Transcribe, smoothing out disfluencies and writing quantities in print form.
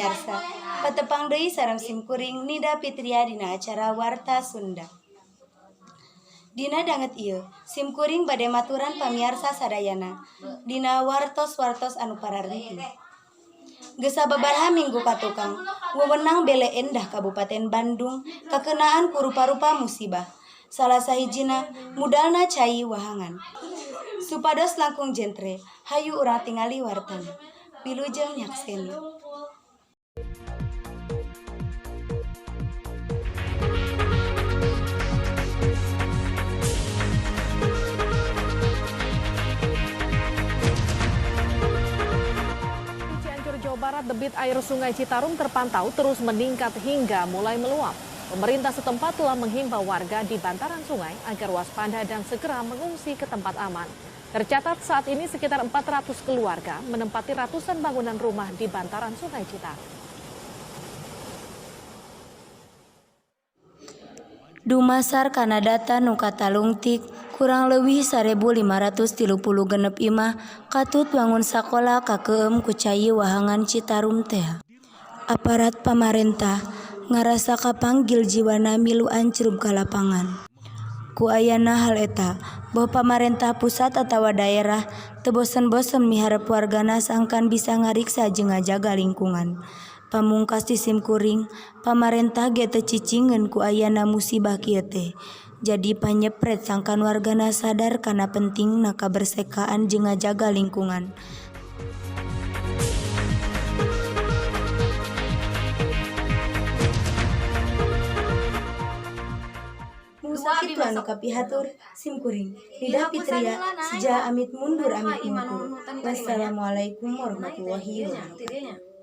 pamiarsa, patepang deui sareng simkuring Nida Fitria dina acara Warta Sunda. Dina danget ieu, simkuring bade maturan pamiarsa sadayana dina wartos-wartos anu pararti. Geus sababaraha minggu patukang, wewenang Bele Endah Kabupaten Bandung kakenaan ku rupa-rupa musibah. Salah sahijina mudalna cai wahangan. Supados langkung jentre, hayu urang tingali wartana. Wilujeng nyakseni. Cianjur, Jawa Barat, debit air Sungai Citarum terpantau terus meningkat hingga mulai meluap. Pemerintah setempat telah menghimbau warga di bantaran sungai agar waspada dan segera mengungsi ke tempat aman. Tercatat saat ini sekitar 400 keluarga menempati ratusan bangunan rumah di bantaran Sungai Citarum. Dumasar kana data nu katalungtik, kurang leuwih 1.536 imah katut wangun sakola kakeueum ku cai wahangan Citarum teh. Aparat pamarentah ngarasa kapanggil jiwana milu ancrub ka lapangan. Ku ayana hal eta, bahwa pamarentah pusat atawa daerah teu bosen-bosen miharep wargana sangkan bisa ngariksa jeung ngajaga lingkungan. Pamungkas di simkuring, pamarentah ge teu cicingeun ku ayana musibah kieu teh. Jadi panyepret sangkan wargana sadar kana pentingna kabersihan jeung ngajaga lingkungan. Sakitu anu kapihatur simkuring Nida Fitria sija amit mundur. Wassalamualaikum warahmatullahi wabarakatuh.